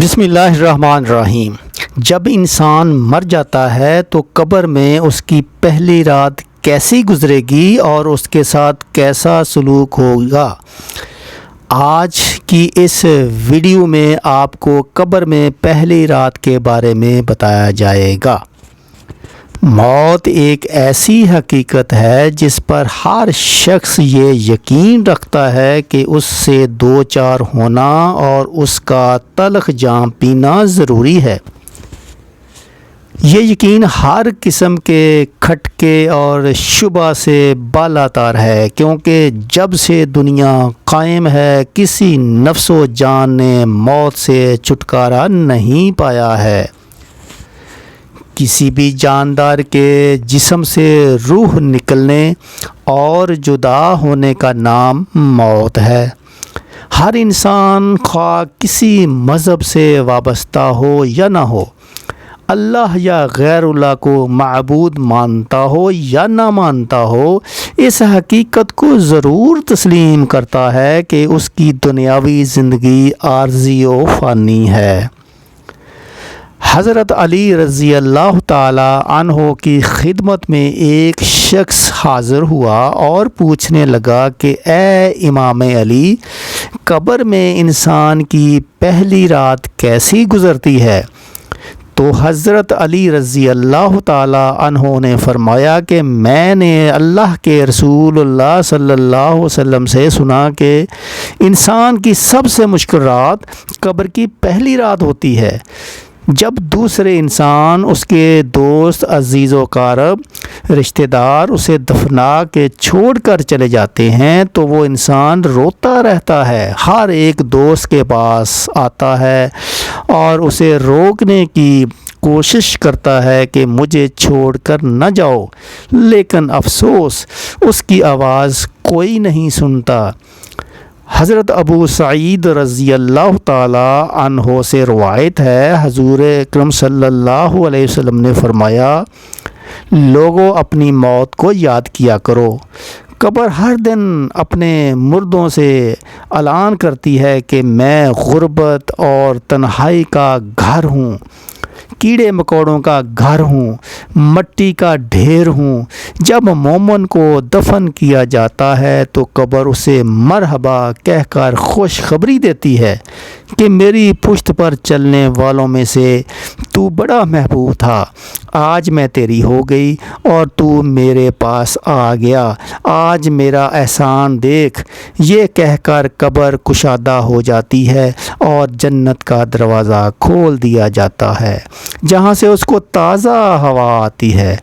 بسم اللہ الرحمن الرحیم۔ جب انسان مر جاتا ہے تو قبر میں اس کی پہلی رات کیسی گزرے گی اور اس کے ساتھ کیسا سلوک ہوگا، آج کی اس ویڈیو میں آپ کو قبر میں پہلی رات کے بارے میں بتایا جائے گا۔ موت ایک ایسی حقیقت ہے جس پر ہر شخص یہ یقین رکھتا ہے کہ اس سے دو چار ہونا اور اس کا تلخ جام پینا ضروری ہے۔ یہ یقین ہر قسم کے کھٹکے اور شبہ سے بالاتر ہے، کیونکہ جب سے دنیا قائم ہے کسی نفس و جان نے موت سے چھٹکارا نہیں پایا ہے۔ کسی بھی جاندار کے جسم سے روح نکلنے اور جدا ہونے کا نام موت ہے۔ ہر انسان خواہ کسی مذہب سے وابستہ ہو یا نہ ہو، اللہ یا غیر اللہ کو معبود مانتا ہو یا نہ مانتا ہو، اس حقیقت کو ضرور تسلیم کرتا ہے کہ اس کی دنیاوی زندگی عارضی و فانی ہے۔ حضرت علی رضی اللہ تعالی عنہ کی خدمت میں ایک شخص حاضر ہوا اور پوچھنے لگا کہ اے امام علی، قبر میں انسان کی پہلی رات کیسی گزرتی ہے؟ تو حضرت علی رضی اللہ تعالی عنہ نے فرمایا کہ میں نے اللہ کے رسول اللہ صلی اللہ علیہ وسلم سے سنا کہ انسان کی سب سے مشکل رات قبر کی پہلی رات ہوتی ہے۔ جب دوسرے انسان، اس کے دوست، عزیز و اقارب، رشتہ دار اسے دفنا کے چھوڑ کر چلے جاتے ہیں تو وہ انسان روتا رہتا ہے۔ ہر ایک دوست کے پاس آتا ہے اور اسے روکنے کی کوشش کرتا ہے کہ مجھے چھوڑ کر نہ جاؤ، لیکن افسوس اس کی آواز کوئی نہیں سنتا۔ حضرت ابو سعید رضی اللہ تعالی عنہ سے روایت ہے، حضور اکرم صلی اللہ علیہ وسلم نے فرمایا، لوگوں اپنی موت کو یاد کیا کرو۔ قبر ہر دن اپنے مردوں سے اعلان کرتی ہے کہ میں غربت اور تنہائی کا گھر ہوں، کیڑے مکوڑوں کا گھر ہوں، مٹی کا ڈھیر ہوں۔ جب مومن کو دفن کیا جاتا ہے تو قبر اسے مرحبا کہہ کر خوشخبری دیتی ہے کہ میری پشت پر چلنے والوں میں سے تو بڑا محبوب تھا، آج میں تیری ہو گئی اور تو میرے پاس آ گیا، آج میرا احسان دیکھ۔ یہ کہہ کر قبر کشادہ ہو جاتی ہے اور جنت کا دروازہ کھول دیا جاتا ہے، جہاں سے اس کو تازہ ہوا آتی ہے۔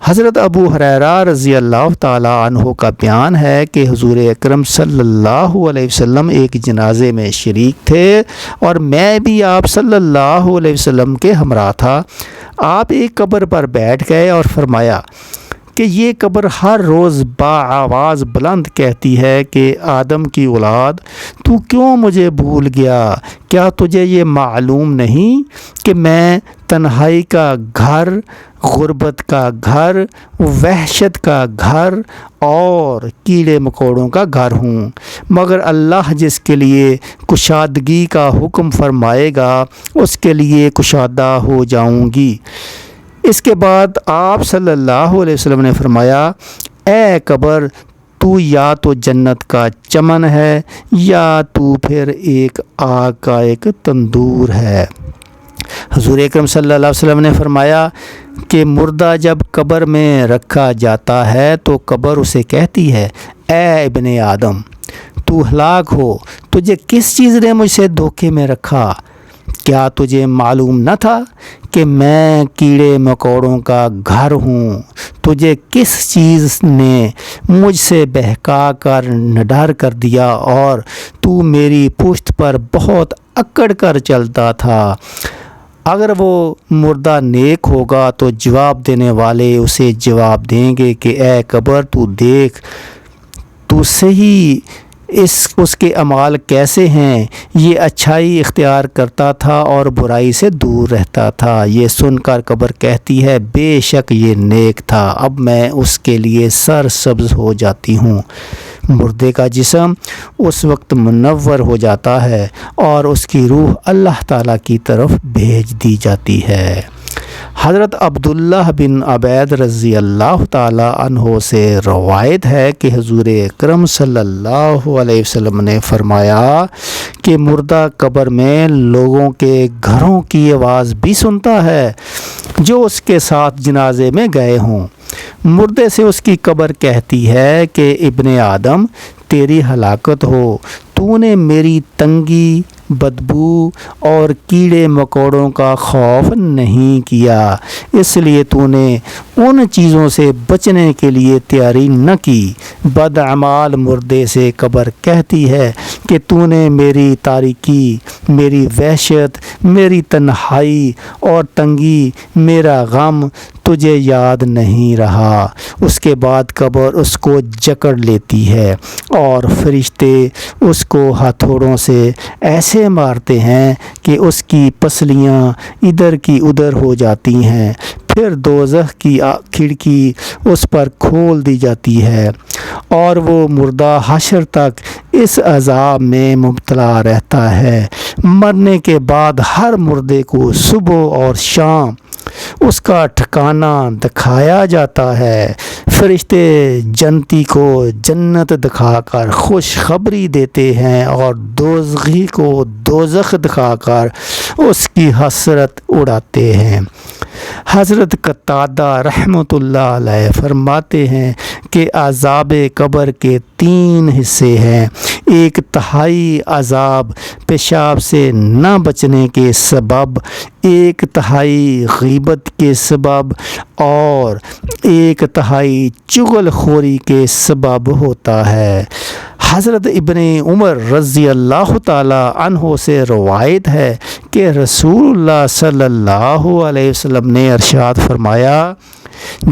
حضرت ابو ہریرہ رضی اللہ تعالی عنہ کا بیان ہے کہ حضور اکرم صلی اللہ علیہ وسلم ایک جنازے میں شریک تھے اور میں بھی آپ صلی اللہ علیہ وسلم کے ہمراہ تھا۔ آپ ایک قبر پر بیٹھ گئے اور فرمایا کہ یہ قبر ہر روز آواز بلند کہتی ہے کہ آدم کی اولاد، تو کیوں مجھے بھول گیا؟ کیا تجھے یہ معلوم نہیں کہ میں تنہائی کا گھر، غربت کا گھر، وحشت کا گھر اور کیڑے مکوڑوں کا گھر ہوں؟ مگر اللہ جس کے لیے کشادگی کا حکم فرمائے گا اس کے لیے کشادہ ہو جاؤں گی۔ اس کے بعد آپ صلی اللہ علیہ وسلم نے فرمایا، اے قبر، تو یا تو جنت کا چمن ہے یا تو پھر ایک آگ کا ایک تندور ہے۔ حضور اکرم صلی اللہ علیہ وسلم نے فرمایا کہ مردہ جب قبر میں رکھا جاتا ہے تو قبر اسے کہتی ہے، اے ابن آدم، تو ہلاک ہو، تجھے کس چیز نے مجھ سے دھوکے میں رکھا؟ کیا تجھے معلوم نہ تھا کہ میں کیڑے مکوڑوں کا گھر ہوں؟ تجھے کس چیز نے مجھ سے بہکا کر نڈر کر دیا اور تو میری پشت پر بہت اکڑ کر چلتا تھا؟ اگر وہ مردہ نیک ہوگا تو جواب دینے والے اسے جواب دیں گے کہ اے قبر، تو دیکھ، تو صحیح اس کے اعمال کیسے ہیں، یہ اچھائی اختیار کرتا تھا اور برائی سے دور رہتا تھا۔ یہ سن کر قبر کہتی ہے، بے شک یہ نیک تھا، اب میں اس کے لیے سرسبز ہو جاتی ہوں۔ مردے کا جسم اس وقت منور ہو جاتا ہے اور اس کی روح اللہ تعالیٰ کی طرف بھیج دی جاتی ہے۔ حضرت عبداللہ بن عبید رضی اللہ تعالیٰ عنہ سے روایت ہے کہ حضور اکرم صلی اللہ علیہ وسلم نے فرمایا کہ مردہ قبر میں لوگوں کے گھروں کی آواز بھی سنتا ہے جو اس کے ساتھ جنازے میں گئے ہوں۔ مردے سے اس کی قبر کہتی ہے کہ ابن آدم تیری ہلاکت ہو، تو نے میری تنگی، بدبو اور کیڑے مکوڑوں کا خوف نہیں کیا، اس لیے تو نے ان چیزوں سے بچنے کے لیے تیاری نہ کی۔ بدعمال مردے سے قبر کہتی ہے کہ تو نے میری تاریکی، میری وحشت، میری تنہائی اور تنگی، میرا غم تجھے یاد نہیں رہا۔ اس کے بعد قبر اس کو جکڑ لیتی ہے اور فرشتے اس کو ہتھوڑوں سے ایسے مارتے ہیں کہ اس کی پسلیاں ادھر کی ادھر ہو جاتی ہیں، پھر دوزخ کی کھڑکی اس پر کھول دی جاتی ہے اور وہ مردہ حشر تک اس عذاب میں مبتلا رہتا ہے۔ مرنے کے بعد ہر مردے کو صبح اور شام اس کا ٹھکانہ دکھایا جاتا ہے۔ فرشتے جنتی کو جنت دکھا کر خوشخبری دیتے ہیں اور دوزخی کو دوزخ دکھا کر اس کی حسرت اڑاتے ہیں۔ حضرت قتادہ رحمۃ اللہ علیہ فرماتے ہیں کہ عذاب قبر کے 3 حصے ہیں۔ 1/3 عذاب پیشاب سے نہ بچنے کے سبب، 1/3 غیبت کے سبب اور 1/3 چغل خوری کے سبب ہوتا ہے۔ حضرت ابن عمر رضی اللہ تعالی عنہ سے روایت ہے کہ رسول اللہ صلی اللہ علیہ وسلم نے ارشاد فرمایا،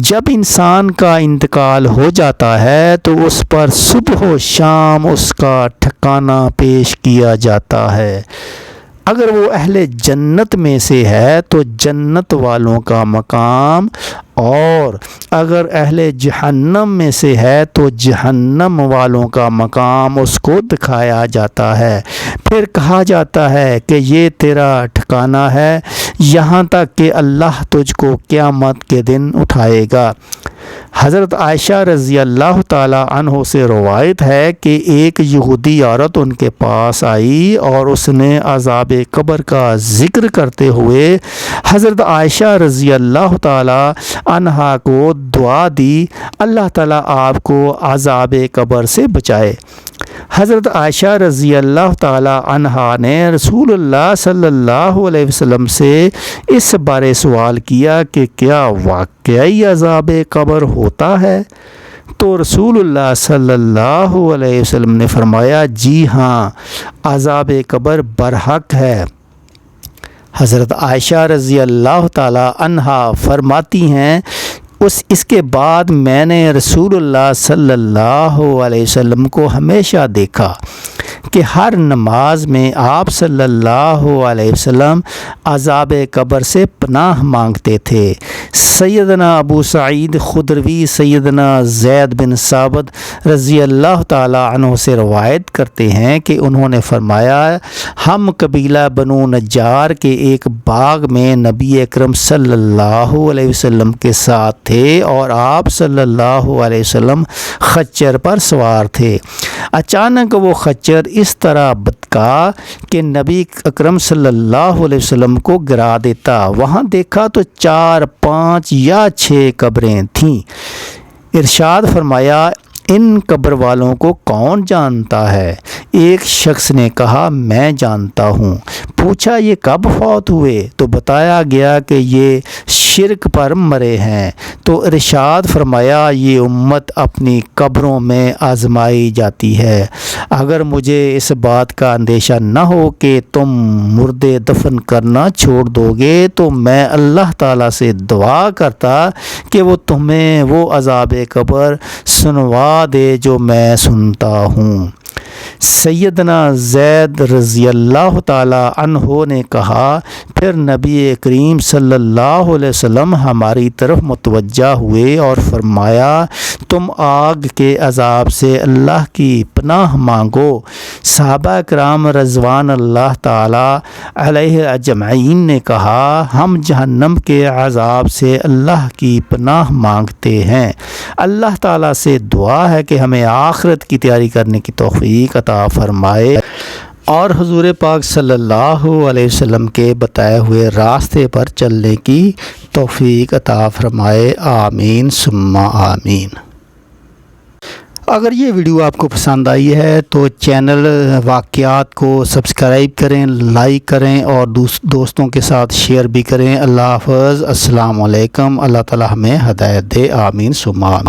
جب انسان کا انتقال ہو جاتا ہے تو اس پر صبح و شام اس کا ٹھکانہ پیش کیا جاتا ہے۔ اگر وہ اہل جنت میں سے ہے تو جنت والوں کا مقام، اور اگر اہل جہنم میں سے ہے تو جہنم والوں کا مقام اس کو دکھایا جاتا ہے۔ پھر کہا جاتا ہے کہ یہ تیرا ٹھکانہ ہے یہاں تک کہ اللہ تجھ کو قیامت کے دن اٹھائے گا۔ حضرت عائشہ رضی اللہ تعالی عنہ سے روایت ہے کہ ایک یہودی عورت ان کے پاس آئی اور اس نے عذاب قبر کا ذکر کرتے ہوئے حضرت عائشہ رضی اللہ تعالی عنہا کو دعا دی، اللہ تعالیٰ آپ کو عذاب قبر سے بچائے۔ حضرت عائشہ رضی اللہ تعالی عنہا نے رسول اللہ صلی اللہ علیہ وسلم سے اس بارے سوال کیا کہ کیا واقعی عذاب قبر ہوتا ہے؟ تو رسول اللہ صلی اللہ علیہ وسلم نے فرمایا، جی ہاں، عذاب قبر برحق ہے۔ حضرت عائشہ رضی اللہ تعالی عنہا فرماتی ہیں، اس کے بعد میں نے رسول اللہ صلی اللہ علیہ وسلم کو ہمیشہ دیکھا کہ ہر نماز میں آپ صلی اللہ علیہ وسلم عذاب قبر سے پناہ مانگتے تھے۔ سیدنا ابو سعید خدری سیدنا زید بن ثابت رضی اللہ تعالی عنہ سے روایت کرتے ہیں کہ انہوں نے فرمایا، ہم قبیلہ بنو نجار کے ایک باغ میں نبی اکرم صلی اللہ علیہ وسلم کے ساتھ تھے اور آپ صلی اللہ علیہ وسلم خچر پر سوار تھے۔ اچانک وہ خچر اس طرح بتکا کہ نبی اکرم صلی اللہ علیہ وسلم کو گرا دیتا۔ وہاں دیکھا تو 4، 5 یا 6 قبریں تھیں۔ ارشاد فرمایا، ان قبر والوں کو کون جانتا ہے؟ ایک شخص نے کہا، میں جانتا ہوں۔ پوچھا، یہ کب فوت ہوئے؟ تو بتایا گیا کہ یہ شرک پر مرے ہیں۔ تو ارشاد فرمایا، یہ امت اپنی قبروں میں آزمائی جاتی ہے۔ اگر مجھے اس بات کا اندیشہ نہ ہو کہ تم مردے دفن کرنا چھوڑ دو گے تو میں اللہ تعالیٰ سے دعا کرتا کہ وہ تمہیں وہ عذاب قبر سنوا دے جو میں سنتا ہوں۔ سیدنا زید رضی اللہ تعالی عنہ نے کہا، پھر نبی کریم صلی اللہ علیہ وسلم ہماری طرف متوجہ ہوئے اور فرمایا، تم آگ کے عذاب سے اللہ کی پناہ مانگو۔ صحابہ کرام رضوان اللہ تعالی علیہ اجمعین نے کہا، ہم جہنم کے عذاب سے اللہ کی پناہ مانگتے ہیں۔ اللہ تعالیٰ سے دعا ہے کہ ہمیں آخرت کی تیاری کرنے کی توفیق عطا فرمائے اور حضور پاک صلی اللہ علیہ وسلم کے بتائے ہوئے راستے پر چلنے کی توفیق عطا فرمائے، آمین ثم آمین۔ اگر یہ ویڈیو آپ کو پسند آئی ہے تو چینل واقعات کو سبسکرائب کریں، لائک کریں اور دوستوں کے ساتھ شیئر بھی کریں۔ اللہ حافظ، السلام علیکم۔ اللہ تعالی ہمیں ہدایت دے، آمین ثم آمین۔